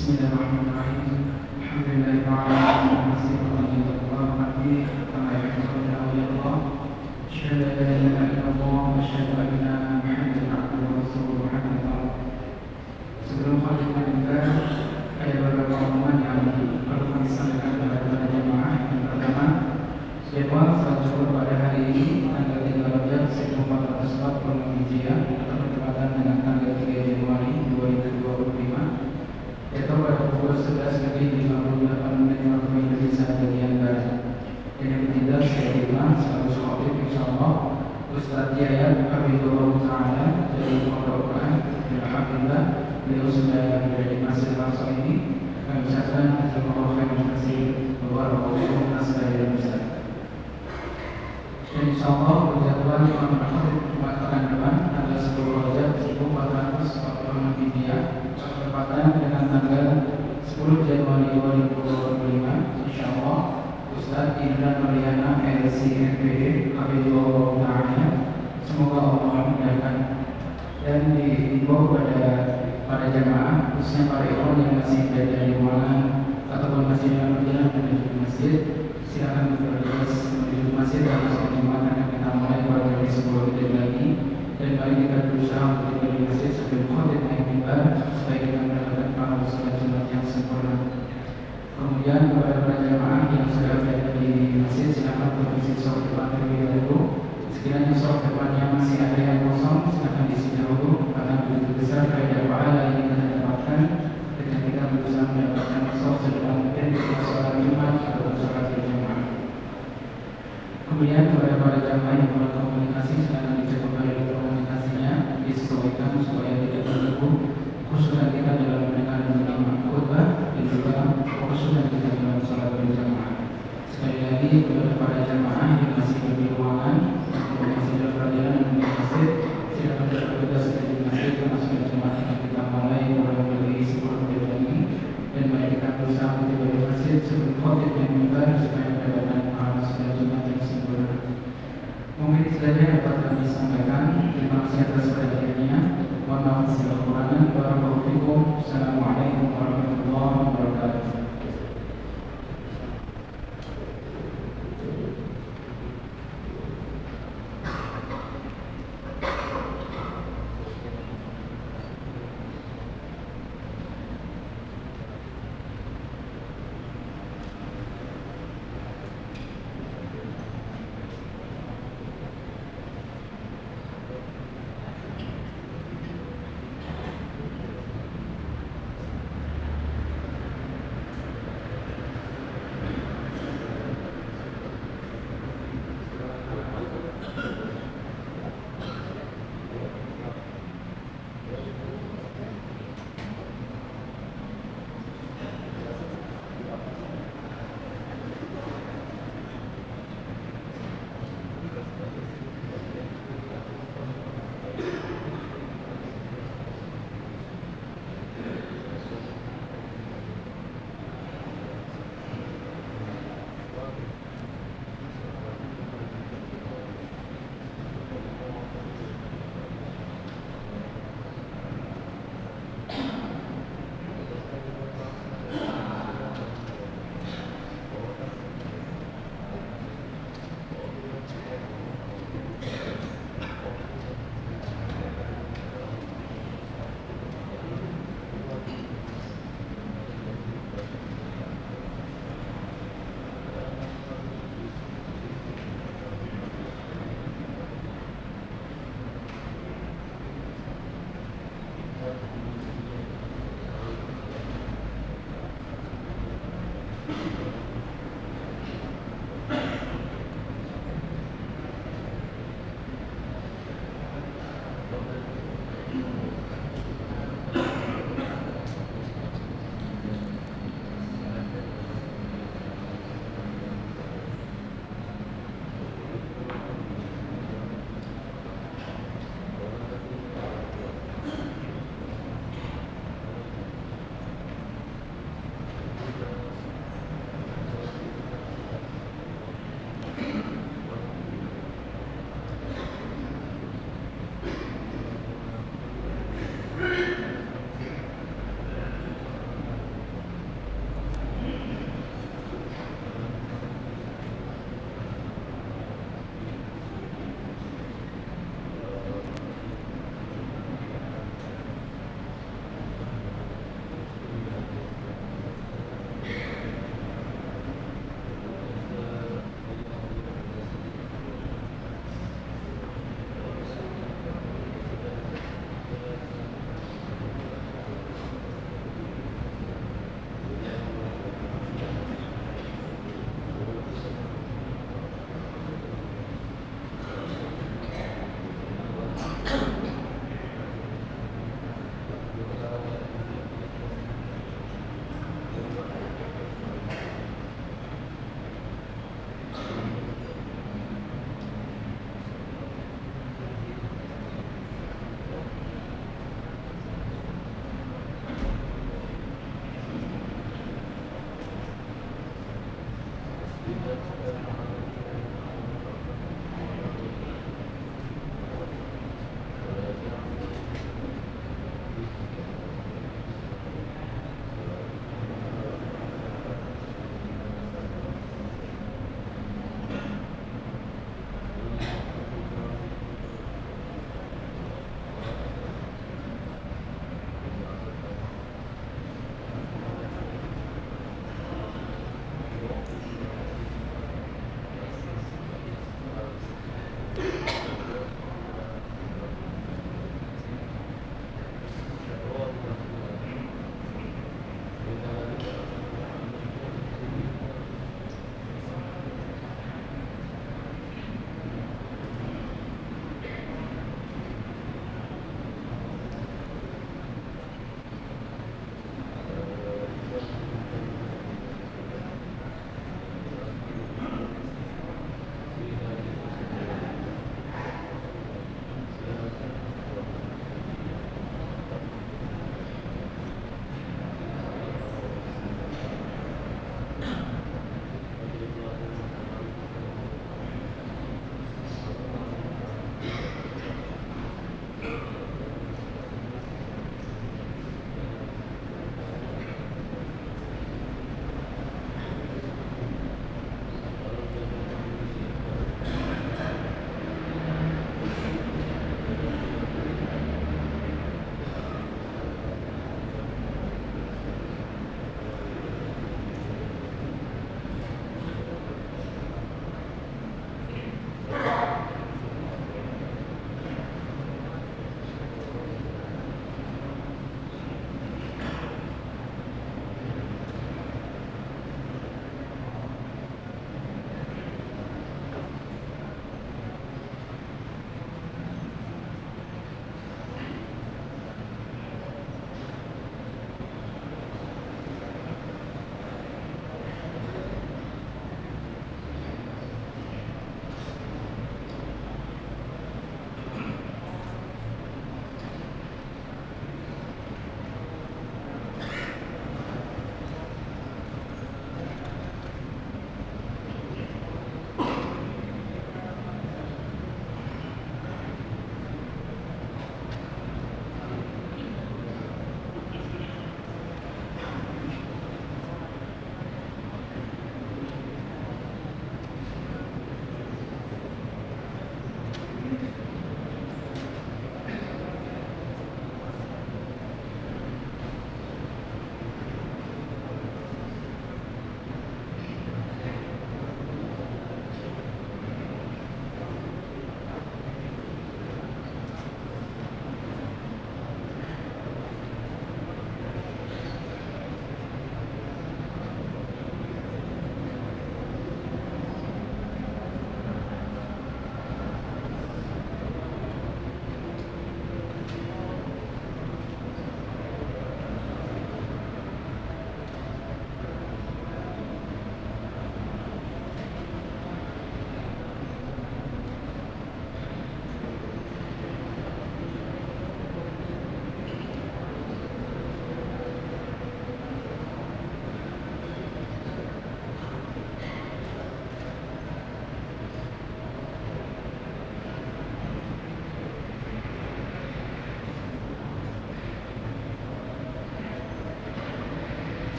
Bismillahirrahmanirrahim. Alhamdulillahirrahmanirrahim. Bismillahirrahmanirrahim. Kama yuhibbuna wa yarda. Asyhadu an la ilaha illallah wa asyhadu anna Muhammadan abduhu wa rasuluhu. Sebelum khutbah kita ada beberapa omongan yang perlu kami sampaikan kepada jemaah. Yang pertama, jadwal salat zuhur pada hari ini tanggal 3 Rajab 1440 Hijriah atau bertepatan dengan tanggal 3 Januari 2025. Yaitu pada pukul 11.58 waktu Indonesia bagian barat. Dan yang ketiga, saya Imam selalu khotib insyaallah Ustaz Yahya Habibullah Ta'ala dari Pondok Quran Alhamdulillah. Beliau sudah berada di Masjid Al-Aqsa ini. Kami ucapkan jazakallahu khairan katsir wa barakallahu nasbah Ustaz. Dan insyaallah berjadwal Imam Al-Khatib Jumat pekan depan tanggal 10 Rajab 1440 Hijriah bertepatan dengan tanggal 10 Januari 2025. Insyaallah Ustaz Indra Mariana LCMPD Habibullah Ta'ala, semoga Allah memudahkan. Dan diimbau pada jamaah, khususnya para ikhwan yang masih berada di ruangan ataupun masih dalam perjalanan menuju masjid, silakan bergegas menuju masjid dan masuk Jumat akan kita mulai pada hari 10 detik lagi. Dan mari kita berusaha untuk tiba di masjid sebelum khotib naik mimbar supaya kita mendapatkan pahala salat Jumat yang sempurna. Kemudian kepada para jamaah yang sudah berada di masjid, silakan berisi sholat depan terlebih dahulu. Sekiranya sholat depannya masih ada yang kosong, silakan diisi dahulu karena begitu besar faedah pahala yang kita dapatkan ketika kita berusaha mendapatkan sholat sedepan mungkin ketika sholat Jumat atau sholat berjamaah. Kemudian kepada para jamaah yang berkomunikasi, silakan dicek kembali komunikasinya, disesuaikan supaya tidak terganggu khususnya kita dalam mendengar dan menyimak khutbah dan juga khususnya kita dalam sholat berjamaah. Sekali lagi kepada para jamaah yang masih di ruangan atau masih dalam perjalanan menuju masjid, silakan bertugas di masjid termasuk Jumat yang kita mulai kurang lebih 10 menit lagi. Dan mari kita berusaha tiba di masjid sebelum khotib yang mimbar supaya mendapatkan pahala salat Jumat yang sempurna. Mungkin saja dapat kami sampaikan. Terima kasih atas perhatiannya. Mohon maaf segala kekurangan. Barakallahu fikum. Assalamualaikum warahmatullahi wabarakatuh.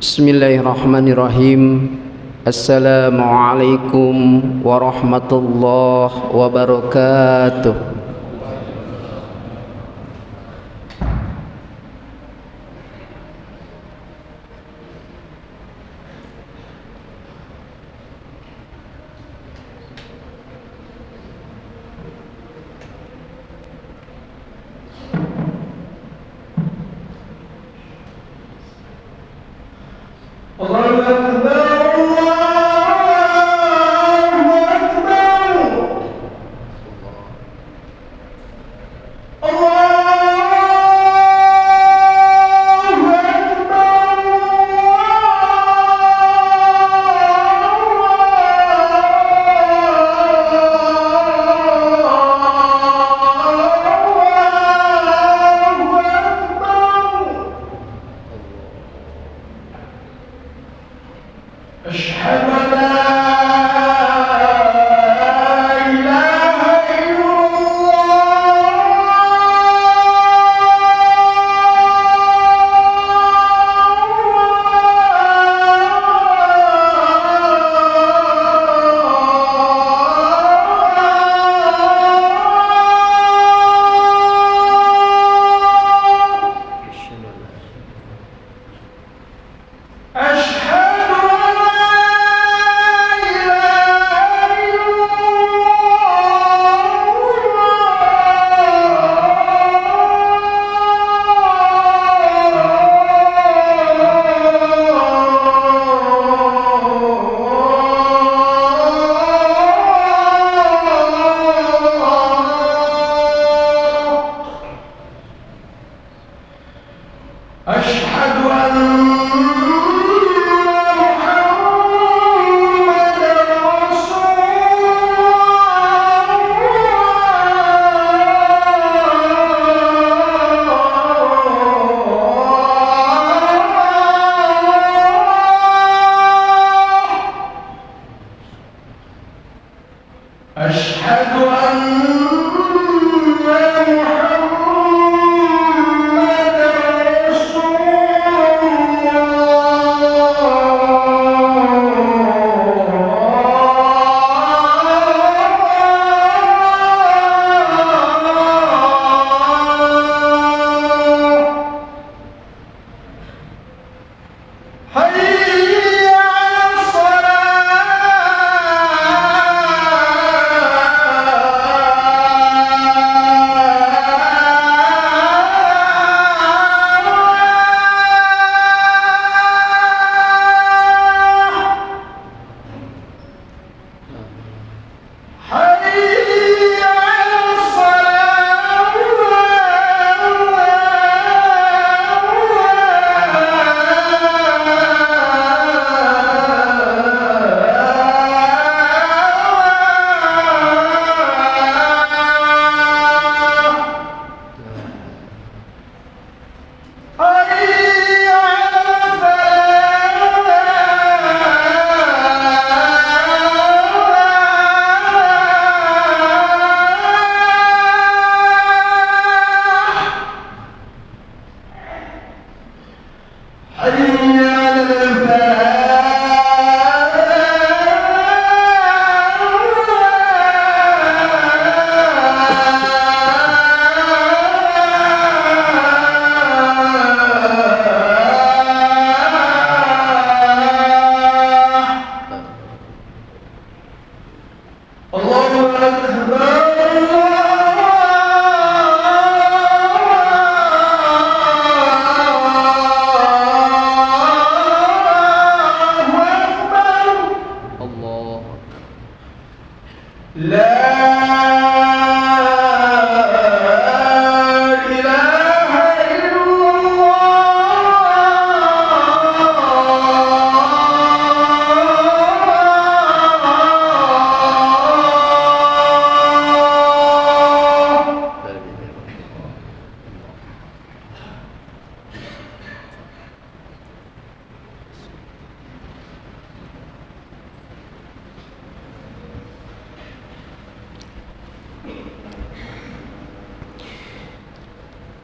Bismillahirrahmanirrahim. Assalamualaikum warahmatullahi wabarakatuh.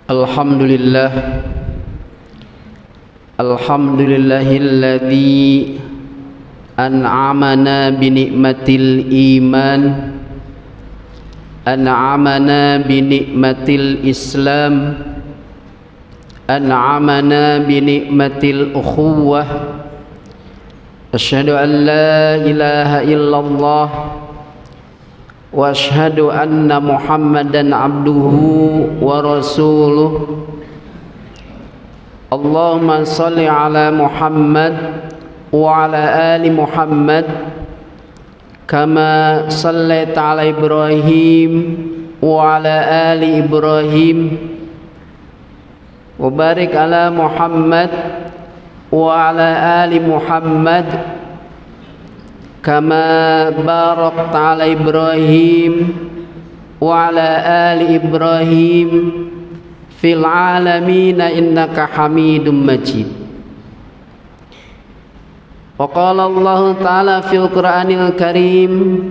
Alhamdulillah, Alhamdulillahilladzi an'amana bi ni'matil iman, an'amana bi ni'matil Islam, an'amana bi ni'matil ukhuwah. Asyhadu an la ilaha illallah wa asyhadu anna Muhammadan abduhu wa rasuluh. Allahumma salli ala Muhammad wa ala ali Muhammad kama sallaita ala Ibrahim wa ala ali Ibrahim wa barik ala Muhammad wa ala ali Muhammad kama barakta ala Ibrahim wa ala ali Ibrahim fil alamin innaka Hamidum Majid. Wa qala Allah ta'ala fil Qur'anil Karim,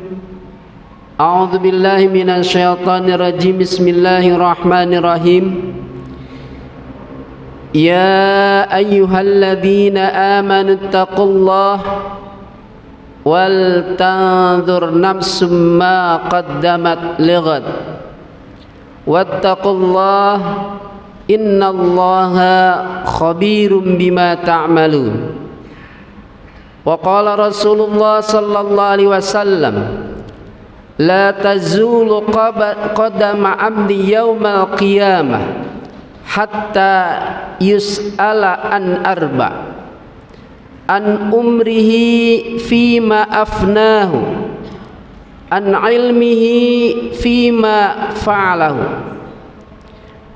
a'udzu billahi minasy syaithanir rajim, bismillahirrahmanirrahim. Ya ayyuhalladzina amanu taqullaha wal tanzur nafsum ma qaddamat lighad wattaqullaha innallaha khabirum bima ta'malun. Wa qala Rasulullah sallallahu alaihi wasallam, la tazulu qadama 'abdi yaumal qiyamah hatta yus'ala an arba, an umrihi fima afnahu, an ilmihi fima fa'alahu,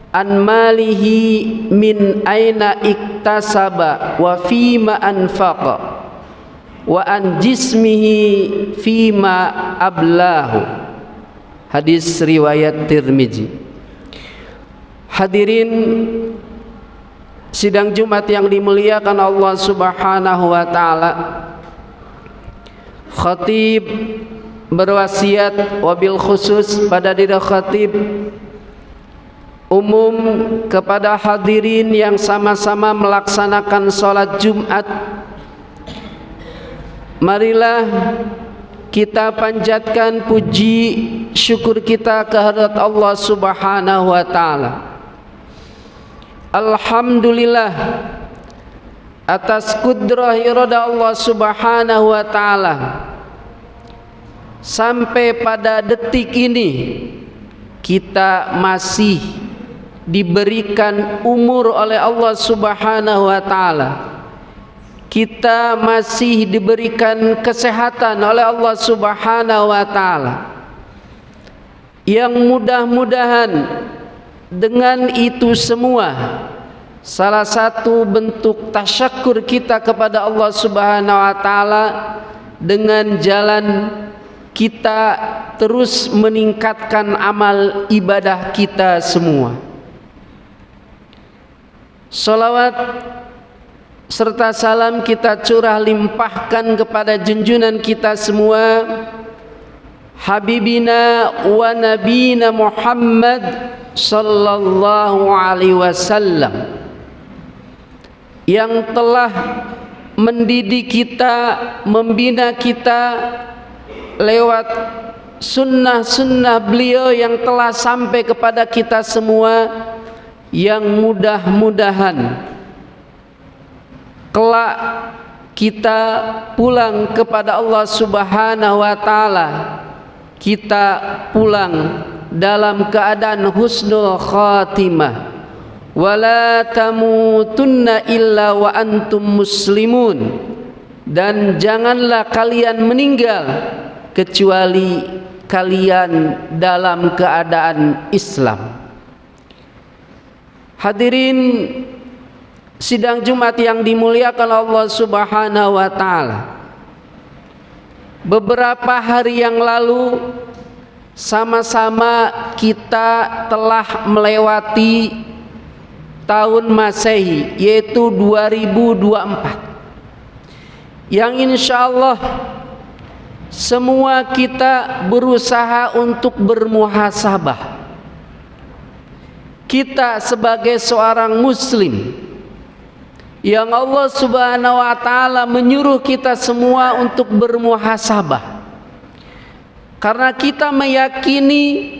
an malihi min aina iktasaba wa fima anfaqa, wa an jismihi fima ablahu. Hadis riwayat Tirmizi. Hadirin sidang Jumat yang dimuliakan Allah Subhanahu wa taala, khatib berwasiat wabil khusus pada diri khatib umum kepada hadirin yang sama-sama melaksanakan sholat Jumat. Marilah kita panjatkan puji syukur kita kehadirat Allah Subhanahu wa taala. Alhamdulillah atas kudrah irada Allah Subhanahu wa taala, sampai pada detik ini kita masih diberikan umur oleh Allah Subhanahu wa taala. Kita masih diberikan kesehatan oleh Allah Subhanahu wa taala, yang mudah-mudahan dengan itu semua salah satu bentuk tasyakur kita kepada Allah Subhanahu wa taala dengan jalan kita terus meningkatkan amal ibadah kita semua. Salawat serta salam kita curah limpahkan kepada junjungan kita semua, Habibina wa Nabina Muhammad sallallahu alaihi wasallam, yang telah mendidik kita, membina kita lewat sunnah-sunnah beliau yang telah sampai kepada kita semua, yang mudah-mudahan kelak kita pulang kepada Allah Subhanahu wa taala, kita pulang dalam keadaan husnul khatimah. Wala tamutunna illa wa antum muslimun, dan janganlah kalian meninggal kecuali kalian dalam keadaan Islam. Hadirin sidang Jumat yang dimuliakan Allah Subhanahu wa taala, beberapa hari yang lalu sama-sama kita telah melewati tahun Masehi, yaitu 2024, yang insya Allah semua kita berusaha untuk bermuhasabah. Kita sebagai seorang muslim yang Allah Subhanahu wa taala menyuruh kita semua untuk bermuhasabah. Karena kita meyakini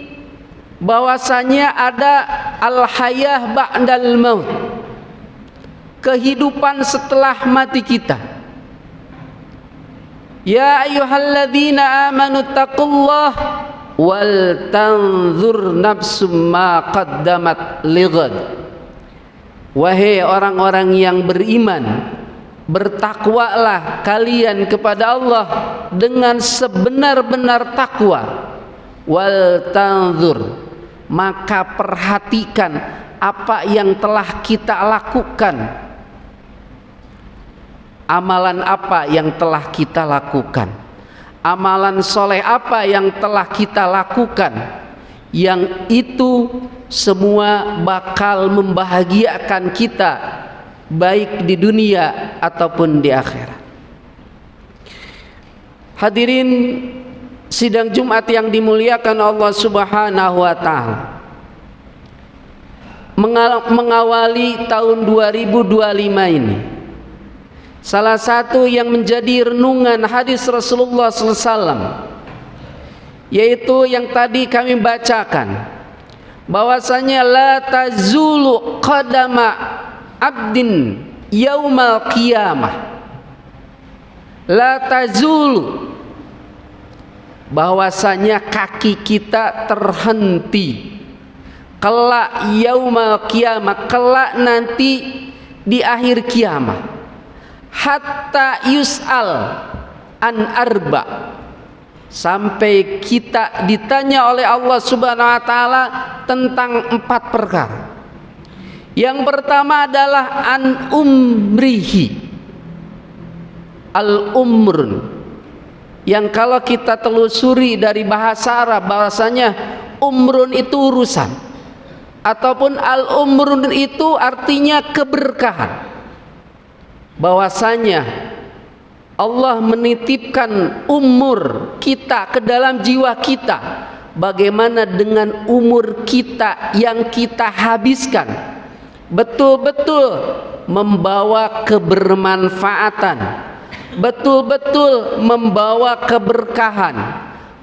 bahwasanya ada al-hayah ba'dal maut, kehidupan setelah mati kita. Ya ayyuhalladzina amanu taqullah wal tanzur nafsum ma qaddamat lighad. Wahai orang-orang yang beriman, bertakwalah kalian kepada Allah dengan sebenar-benar takwa. Wal tanzur, maka perhatikan apa yang telah kita lakukan, amalan apa yang telah kita lakukan, amalan soleh apa yang telah kita lakukan, yang itu semua bakal membahagiakan kita baik di dunia ataupun di akhirat. Hadirin sidang Jumat yang dimuliakan Allah Subhanahu wa taala, mengawali tahun 2025 ini, salah satu yang menjadi renungan hadis Rasulullah SAW, yaitu yang tadi kami bacakan, bahwasanya la tazulu qadama abdin yaumal qiyamah. La tazulu, bahwasanya kaki kita terhenti kelak yaumal qiyamah, kelak nanti di akhir kiamat, hatta yus'al an arba, sampai kita ditanya oleh Allah Subhanahu wa taala tentang 4 perkara. Yang pertama adalah an umrihi, al umrun, yang kalau kita telusuri dari bahasa Arab, bahwasanya umrun itu urusan, ataupun al umrun itu artinya keberkahan. Bahwasanya Allah menitipkan umur kita ke dalam jiwa kita. Bagaimana dengan umur kita yang kita habiskan betul-betul membawa kebermanfaatan, betul-betul membawa keberkahan,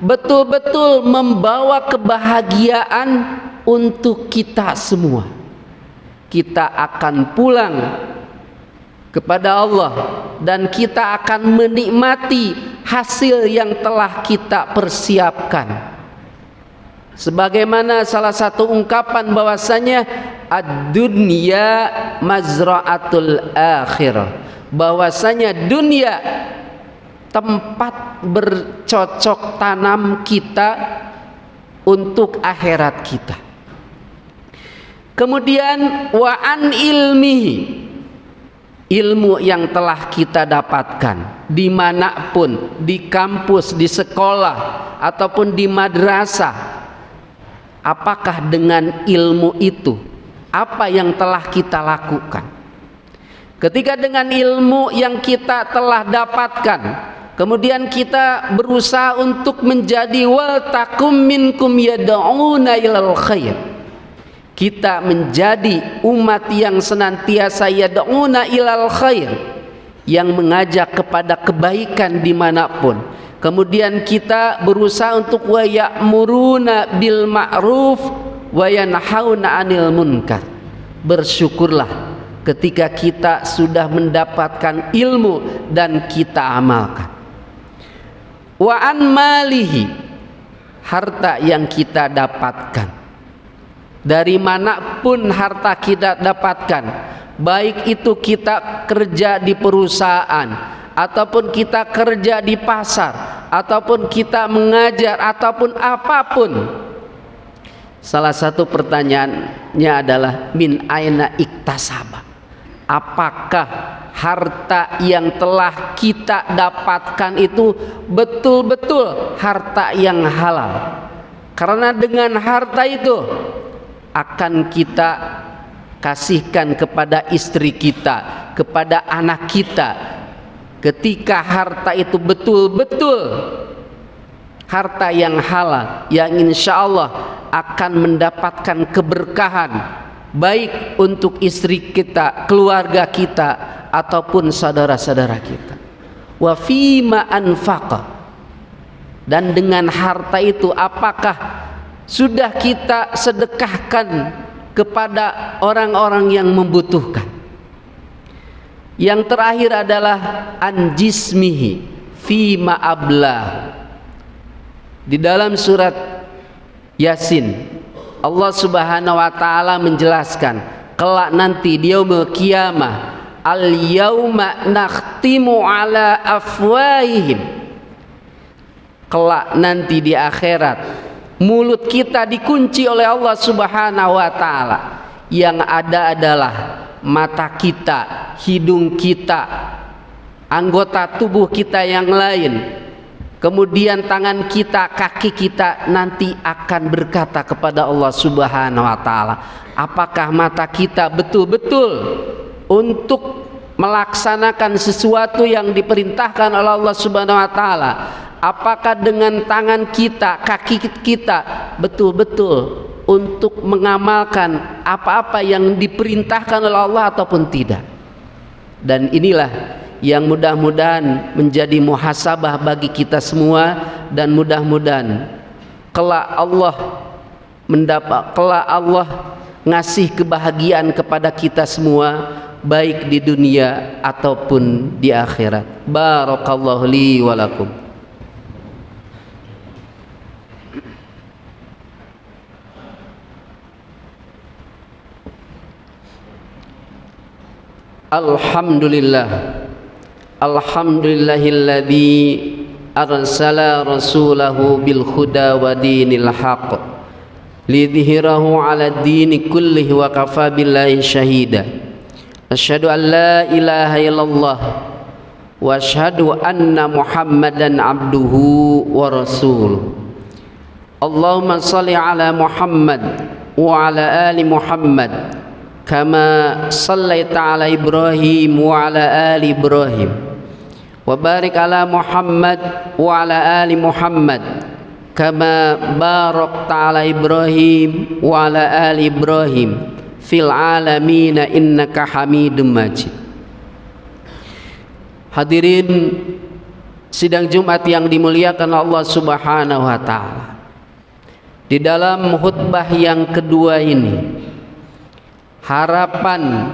betul-betul membawa kebahagiaan untuk kita semua. Kita akan pulang kepada Allah dan kita akan menikmati hasil yang telah kita persiapkan. Sebagaimana salah satu ungkapan bahwasanya ad-dunya mazra'atul akhirah, bahwasanya dunia tempat bercocok tanam kita untuk akhirat kita. Kemudian wa an ilmihi, ilmu yang telah kita dapatkan dimanapun, di kampus, di sekolah, ataupun di madrasah. Apakah dengan ilmu itu apa yang telah kita lakukan? Ketika dengan ilmu yang kita telah dapatkan, kemudian kita berusaha untuk menjadi wal takum minkum yad'una ilal khair, kita menjadi umat yang senantiasa yad'una ilal khair, yang mengajak kepada kebaikan dimanapun. Kemudian kita berusaha untuk wa ya'muruna bil ma'ruf wa yanhauna 'anil munkar. Bersyukurlah ketika kita sudah mendapatkan ilmu dan kita amalkan. Wa an malihi, harta yang kita dapatkan, dari manapun harta kita dapatkan, baik itu kita kerja di perusahaan, ataupun kita kerja di pasar, ataupun kita mengajar, ataupun apapun. Salah satu pertanyaannya adalah min aina iktasaba, apakah harta yang telah kita dapatkan itu betul-betul harta yang halal? Karena dengan harta itu akan kita kasihkan kepada istri kita, kepada anak kita. Ketika harta itu betul-betul harta yang halal, yang insya Allah akan mendapatkan keberkahan baik untuk istri kita, keluarga kita, ataupun saudara-saudara kita. Wa fima anfaqa, dan dengan harta itu apakah sudah kita sedekahkan kepada orang-orang yang membutuhkan. Yang terakhir adalah anjismihi fima ablah. Di dalam surat Yasin Allah Subhanahu wa taala menjelaskan kelak nanti di yaumul qiyamah, al yauma nakhtimu ala afwahihim. Kelak nanti di akhirat mulut kita dikunci oleh Allah Subhanahu wa taala. Yang ada adalah mata kita, hidung kita, anggota tubuh kita yang lain, kemudian tangan kita, kaki kita nanti akan berkata kepada Allah Subhanahu wa taala, apakah mata kita betul-betul untuk melaksanakan sesuatu yang diperintahkan oleh Allah Subhanahu wa taala? Apakah dengan tangan kita, kaki kita betul-betul untuk mengamalkan apa-apa yang diperintahkan oleh Allah ataupun tidak? Dan inilah yang mudah-mudahan menjadi muhasabah bagi kita semua, dan mudah-mudahan kelak Allah ngasih kebahagiaan kepada kita semua, baik di dunia ataupun di akhirat. Barakallahu li wa lakum. Alhamdulillah, alhamdulillahilladzi arsala rasulahu bil huda wa dinil haqq lidhhirahu 'ala dini kullihi wa kafa billahi syahida. Asyhadu an la ilaha illallah wa asyhadu anna Muhammadan abduhu wa rasuluh. Allahumma shalli ala Muhammad wa ala ali Muhammad kama sallaita ala Ibrahim wa ala ali Ibrahim, wa barik ala Muhammad wa ala ali Muhammad kama barakta ala Ibrahim wa ala ali Ibrahim fil alamin innaka Hamidum Majid. Hadirin sidang Jumat yang dimuliakan Allah Subhanahu wa taala, di dalam khutbah yang kedua ini, harapan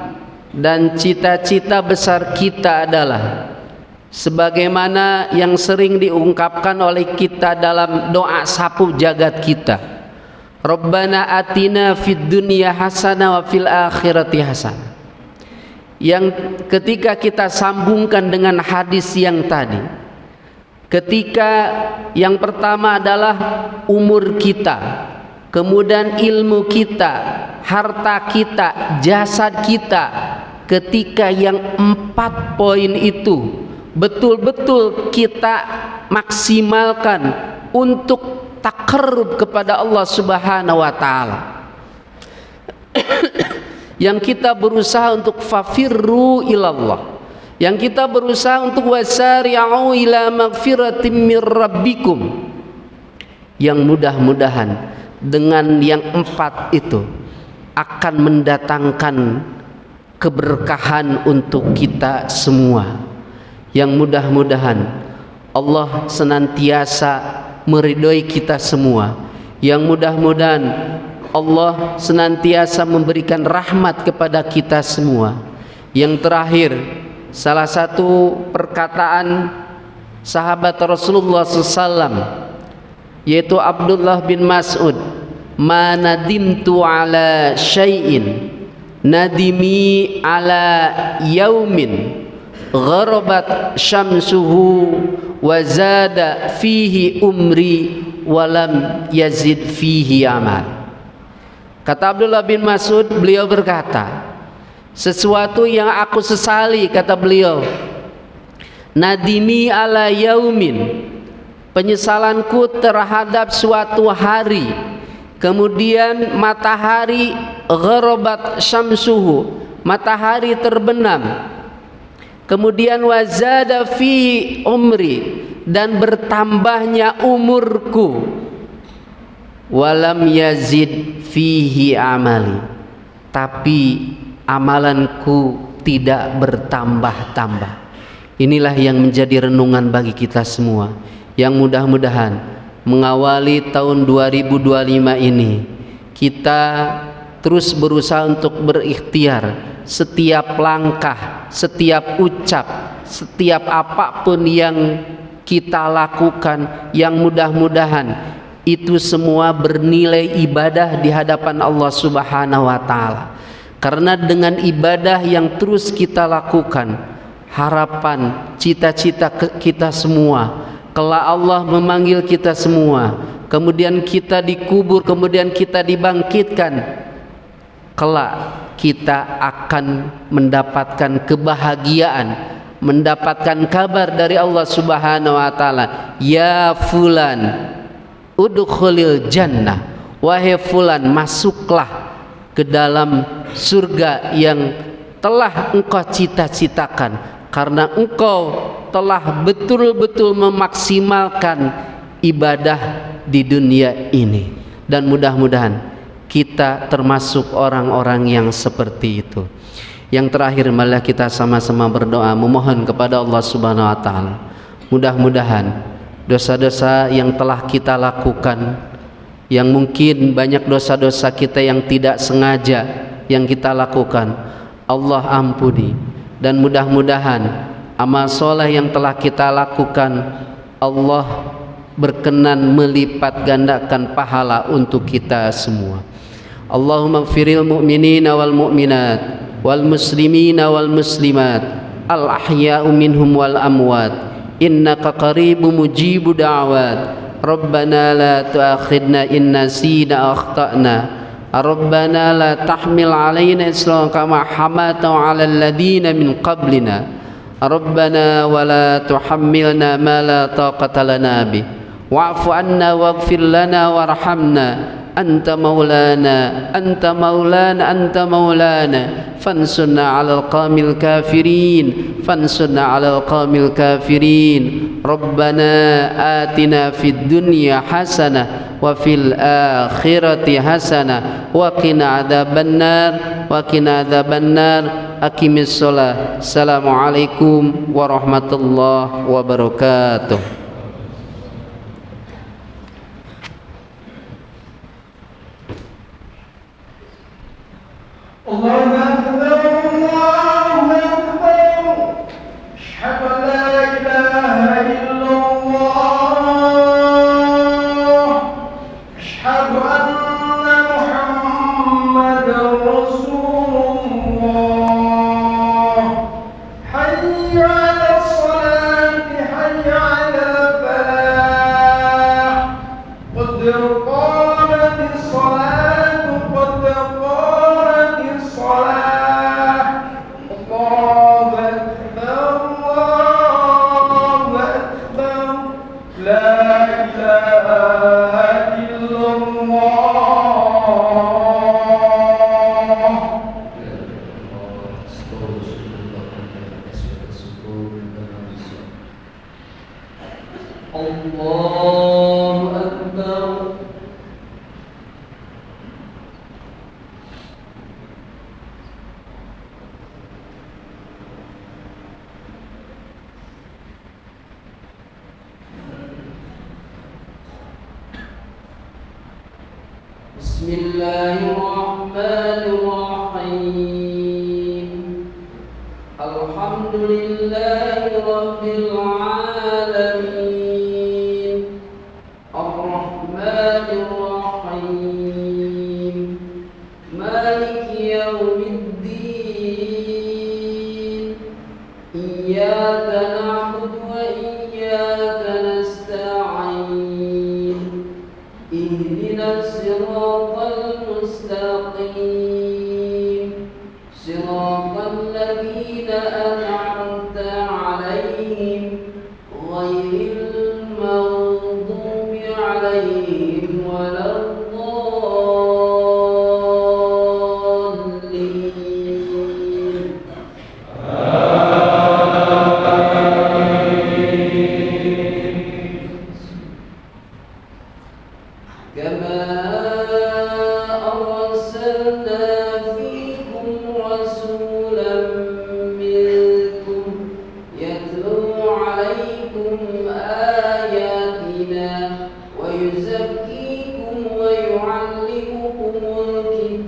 dan cita-cita besar kita adalah sebagaimana yang sering diungkapkan oleh kita dalam doa sapu jagat kita, Rabbana atina fid dunya hasanah wa fil akhirati hasanah. Yang ketika kita sambungkan dengan hadis yang tadi, ketika yang pertama adalah umur kita, kemudian ilmu kita, harta kita, jasad kita, ketika yang 4 poin itu betul-betul kita maksimalkan untuk taqarrub kepada Allah Subhanahu wa taala, yang kita berusaha untuk fafirru ilallah, yang kita berusaha untuk wasari'u ila magfiratin mir rabbikum, yang mudah-mudahan dengan yang 4 itu akan mendatangkan keberkahan untuk kita semua, yang mudah-mudahan Allah senantiasa meridhoi kita semua, yang mudah-mudahan Allah senantiasa memberikan rahmat kepada kita semua. Yang terakhir, salah satu perkataan sahabat Rasulullah SAW, yaitu Abdullah bin Mas'ud, ma nadimtu ala syai'in nadimi ala yaumin gharabat syamsuhu wa zada fihi umri walam yazid fihi amal. Kata Abdullah bin Mas'ud, beliau berkata, sesuatu yang aku sesali, kata beliau, nadimi ala yaumin, penyesalanku terhadap suatu hari, kemudian matahari gharabat syamsuhu, matahari terbenam, kemudian wazada fi umri, dan bertambahnya umurku, walam yazid fihi amali, tapi amalanku tidak bertambah-tambah. Inilah yang menjadi renungan bagi kita semua, yang mudah-mudahan mengawali tahun 2025 ini kita terus berusaha untuk berikhtiar. Setiap langkah, setiap ucap, setiap apapun yang kita lakukan, yang mudah-mudahan itu semua bernilai ibadah di hadapan Allah Subhanahu wa Ta'ala. Karena dengan ibadah yang terus kita lakukan, harapan, cita-cita kita semua, kelak Allah memanggil kita semua, kemudian kita dikubur, kemudian kita dibangkitkan, kelak kita akan mendapatkan kebahagiaan, mendapatkan kabar dari Allah Subhanahu wa Ta'ala, ya fulan udkhulil jannah, wahai fulan, masuklah ke dalam surga yang telah engkau cita-citakan, karena engkau telah betul-betul memaksimalkan ibadah di dunia ini. Dan mudah-mudahan kita termasuk orang-orang yang seperti itu. Yang terakhir, marilah kita sama-sama berdoa memohon kepada Allah Subhanahu wa Ta'ala, mudah-mudahan dosa-dosa yang telah kita lakukan, yang mungkin banyak dosa-dosa kita yang tidak sengaja yang kita lakukan, Allah ampuni. Dan mudah-mudahan amal soleh yang telah kita lakukan, Allah berkenan melipat gandakan pahala untuk kita semua. Allahumma ighfiril mu'minina wal mu'minat wal muslimina wal muslimat al ahya'u minhum wal amwat innaka qaribu mujibu da'wat. Rabbana la tu'akhidna in nasina akhtana. Rabbana la tahmil alaina isran kama hamalta 'ala alladhina min qablina. Rabbana wa la tuhammilna ma la taqata lana bih. Wa'fu 'anna waghfir lana warhamna. Anta maulana, anta maulana, anta maulana. Fansurna 'alal qawmil kafirin, fansurna 'alal qawmil kafirin. Rabbana atina fid dunya hasanah wa fil akhirati hasanah wa qina adzabannar, wa qina adzabannar. Aqimis shalah. Assalamualaikum warahmatullahi wabarakatuh. Allahu Akbar, Allahu Akbar. Asyhadu an la ilaha illallah. Asyhadu anna Muhammadar Rasulullah. Hayya 'alas salati, hayya 'alal falah. Qad qamatis salatu, qad qamatis salah. Allahu Akbar, Allahu Akbar. La ilaha illallah. Allahu Akbar. Bismillahirrahmanirrahim. Alhamdulillahi rabbil alamin. Ar-Rahmanir Rahim. Maliki yaumiddin. Iyyaka na'budu wa iyyaka nasta'in. Ihdinas siratal mustaqim.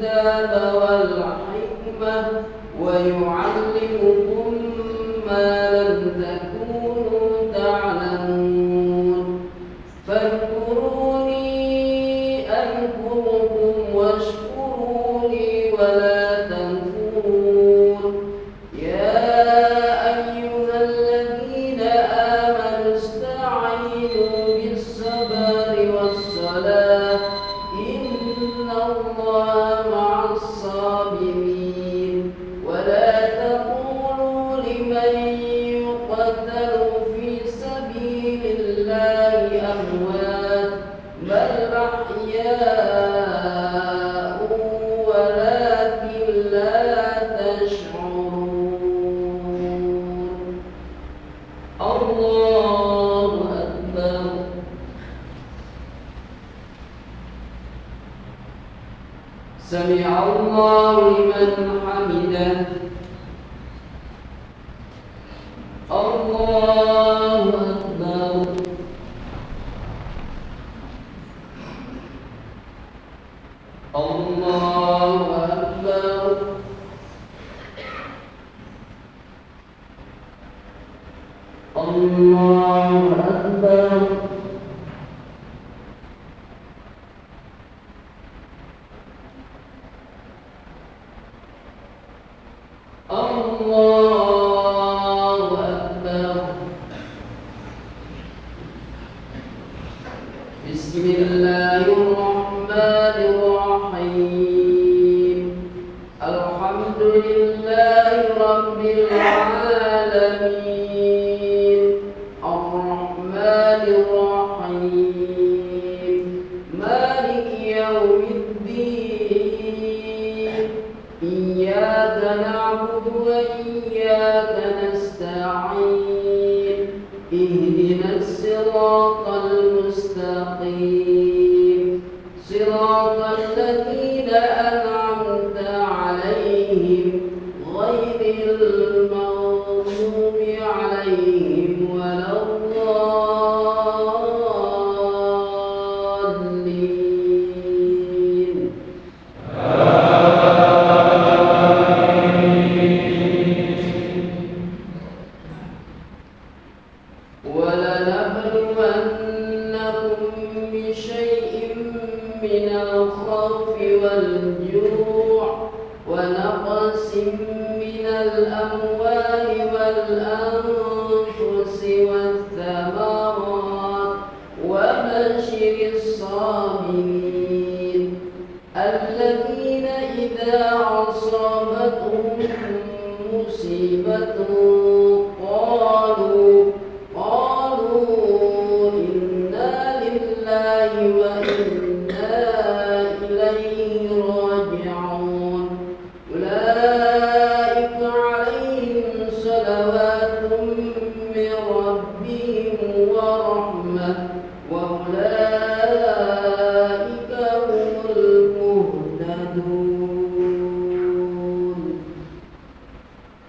الكتاب والحكمة ويعلمكم ما لم تكونوا تعلمون فاذكروني أذكركم واشكروا لي ولا تنفرون يا أيها الذين آمنوا استعينوا بالصبر والصلاة إن الله مع الصابرين ولا تقولوا لمن يقتل في سبيل الله أموات بل أحياء ولكن لا تشعرون الله أكبر سمع الله لمن حمده الله أكبر الله أكبر الله أكبر الله أكبر بسم الله الرحمن الرحيم الحمد لله رب العالمين الرحمن الرحيم مالك يوم الدين إياك نعبد وإياك نستعين اهدنا الصراط المستقيم صراط الذين أنعمت عليهم غير المغضوب عليهم ولا الضالين ولنبلونكم بشيء من الخوف والجوع ونقص من الأموال والأنفس والثمرات وبشر الصابرين الذين إذا أصابتهم مصيبة قالوا إنا لله وإنا إليه راجعون أولئك عليهم صلوات من ربهم ورحمة وأولئك هم المهتدون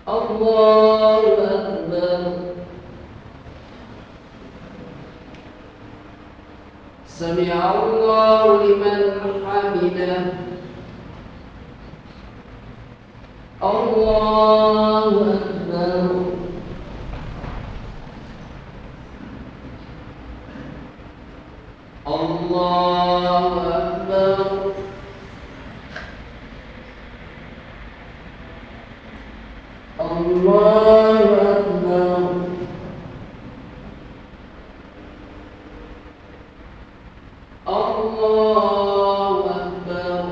الله أكبر سمع الله لمن حمده الله أكبر الله أكبر الله أكبر الله أكبر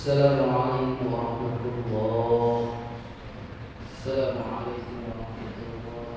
Assalamualaikum warahmatullahi wabarakatuh. Assalamualaikum warahmatullahi